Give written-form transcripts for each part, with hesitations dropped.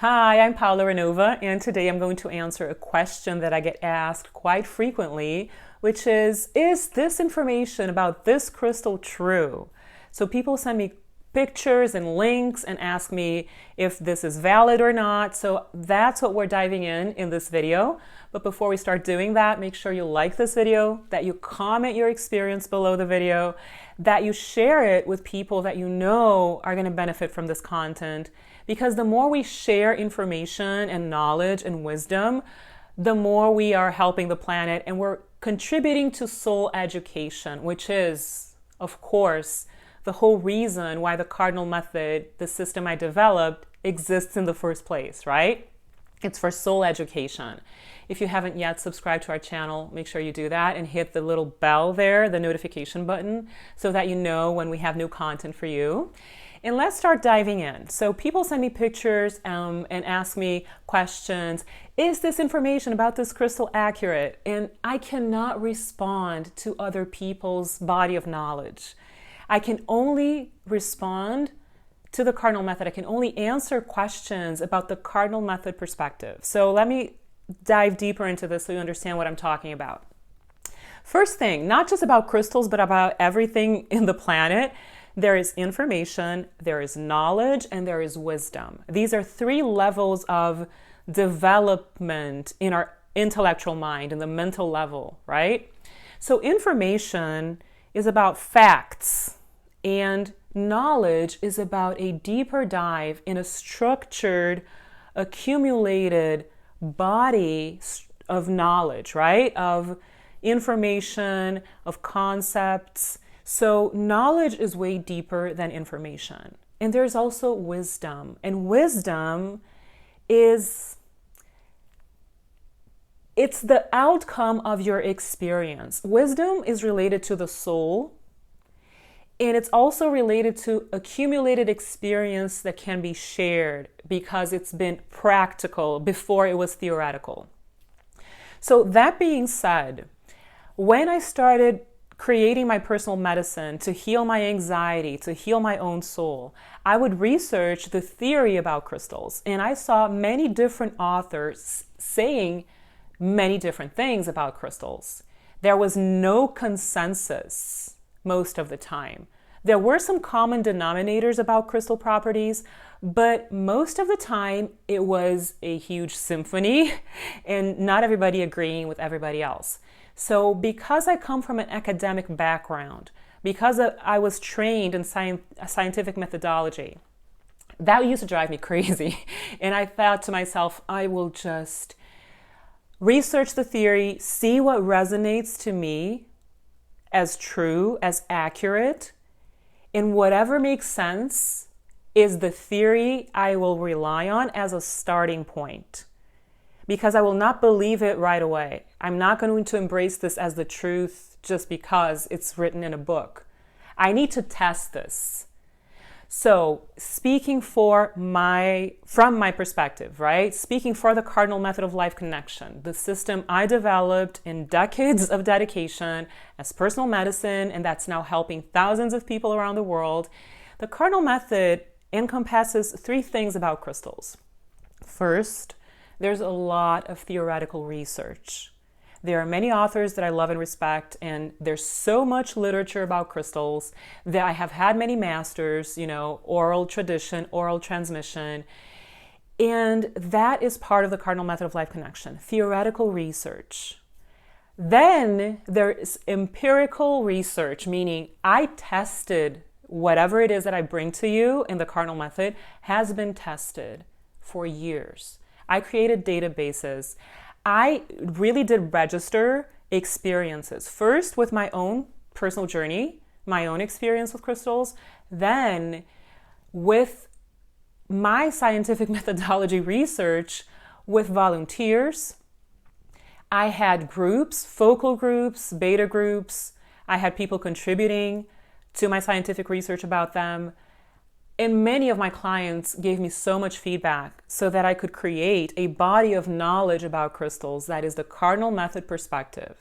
Hi, I'm Paola Ranova, and today I'm going to answer a question that I get asked quite frequently, which is this information about this crystal true? So people send me pictures and links and ask me if this is valid or not. So that's what we're diving in this video. But before we start doing that, make sure you like this video, that you comment your experience below the video, that you share it with people that you know are going to benefit from this content. Because the more we share information and knowledge and wisdom, the more we are helping the planet and we're contributing to soul education, which is, of course, the whole reason why the Cardinal Method, the system I developed, exists in the first place, right? It's for soul education. If you haven't yet subscribed to our channel, make sure you do that and hit the little bell there, the notification button, so that you know when we have new content for you. And let's start diving in. So people send me pictures and ask me questions. Is this information about this crystal accurate? And I cannot respond to other people's body of knowledge. I can only respond to the Cardinal Method. I can only answer questions about the Cardinal Method perspective. So let me dive deeper into this so you understand what I'm talking about. First thing, not just about crystals, but about everything in the planet. There is information, there is knowledge, and there is wisdom. These are three levels of development in our intellectual mind, in the mental level, right? So information is about facts, and knowledge is about a deeper dive in a structured, accumulated body of knowledge, right? Of information, of concepts. So knowledge is way deeper than information. And there's also wisdom. And wisdom it's the outcome of your experience. Wisdom is related to the soul. And it's also related to accumulated experience that can be shared because it's been practical before it was theoretical. So that being said, when I started creating my personal medicine to heal my anxiety, to heal my own soul, I would research the theory about crystals. And I saw many different authors saying many different things about crystals. There was no consensus most of the time. There were some common denominators about crystal properties, but most of the time it was a huge symphony and not everybody agreeing with everybody else. So because I come from an academic background, because I was trained in scientific methodology, that used to drive me crazy. And I thought to myself, I will just research the theory, see what resonates to me as true, as accurate, and whatever makes sense is the theory I will rely on as a starting point. Because I will not believe it right away. I'm not going to embrace this as the truth just because it's written in a book. I need to test this. So speaking from my perspective, right? Speaking for the Cardinal Method of Life Connection, the system I developed in decades of dedication as personal medicine, and that's now helping thousands of people around the world. The Cardinal Method encompasses three things about crystals. First, there's a lot of theoretical research. There are many authors that I love and respect, and there's so much literature about crystals that I have had many masters, oral tradition, oral transmission, and that is part of the Cardinal Method of Life Connection, theoretical research. Then there is empirical research, meaning I tested whatever it is that I bring to you in the Cardinal Method has been tested for years. I created databases. I really did register experiences. First with my own personal journey, my own experience with crystals, then with my scientific methodology research with volunteers. I had groups, focal groups, beta groups. I had people contributing to my scientific research about them. And many of my clients gave me so much feedback so that I could create a body of knowledge about crystals that is the Cardinal Method perspective.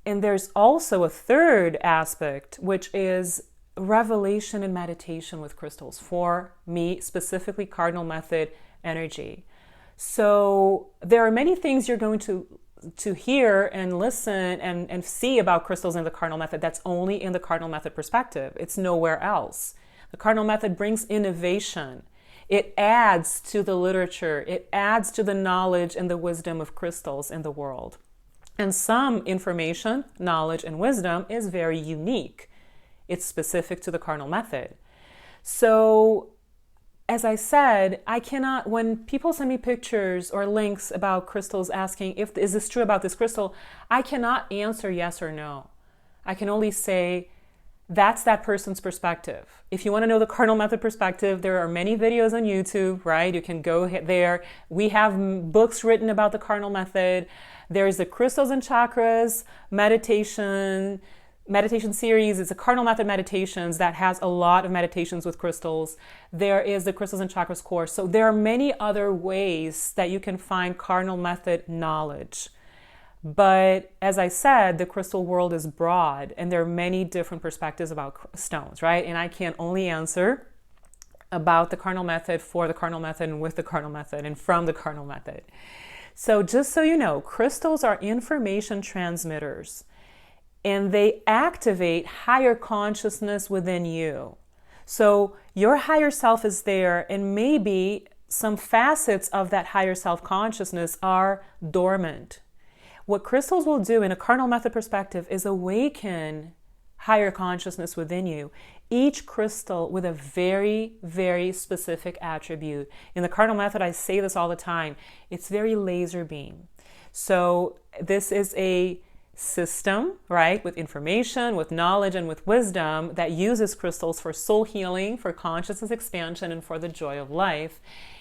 And there's also a third aspect, which is revelation and meditation with crystals for me, specifically Cardinal Method energy. So there are many things you're going to hear and listen and see about crystals in the Cardinal Method that's only in the Cardinal Method perspective. It's nowhere else. The Cardinal Method brings innovation. It adds to the literature. It adds to the knowledge and the wisdom of crystals in the world. And some information, knowledge, and wisdom is very unique. It's specific to the Cardinal Method. So, as I said, I cannot, when people send me pictures or links about crystals asking, is this true about this crystal? I cannot answer yes or no. I can only say, that's that person's perspective. If you want to know the Cardinal Method perspective, there are many videos on YouTube, right? You can go there. We have books written about the Cardinal Method. There's the Crystals and Chakras meditation series. It's a Cardinal Method meditations that has a lot of meditations with crystals. There is the Crystals and Chakras course. So there are many other ways that you can find Cardinal Method knowledge. But as I said, the crystal world is broad and there are many different perspectives about stones, right? And I can only answer about the Cardinal Method for the Cardinal Method and with the Cardinal Method and from the Cardinal Method. So just so you know, crystals are information transmitters and they activate higher consciousness within you. So your higher self is there, and maybe some facets of that higher self consciousness are dormant. What crystals will do in a Cardinal Method perspective is awaken higher consciousness within you. Each crystal with a very, very specific attribute. In the Cardinal Method, I say this all the time, it's very laser beam. So this is a system, right, with information, with knowledge, and with wisdom that uses crystals for soul healing, for consciousness expansion, and for the joy of life.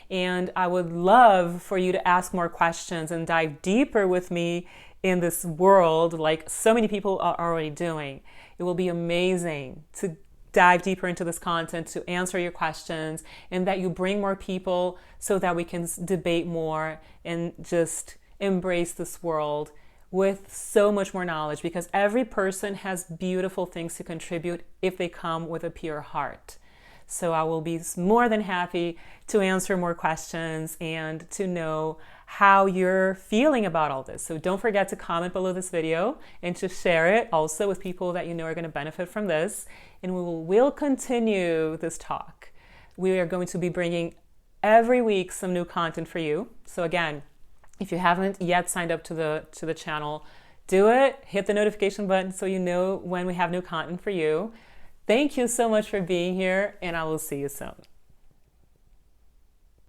And I would love for you to ask more questions and dive deeper with me in this world like so many people are already doing. It will be amazing to dive deeper into this content, to answer your questions, and that you bring more people so that we can debate more and just embrace this world with so much more knowledge, because every person has beautiful things to contribute if they come with a pure heart. So I will be more than happy to answer more questions and to know how you're feeling about all this. So don't forget to comment below this video and to share it also with people that you know are going to benefit from this. And we'll continue this talk. We are going to be bringing every week some new content for you. So again, if you haven't yet signed up to the channel, do it. Hit the notification button so you know when we have new content for you. Thank you so much for being here, and I will see you soon.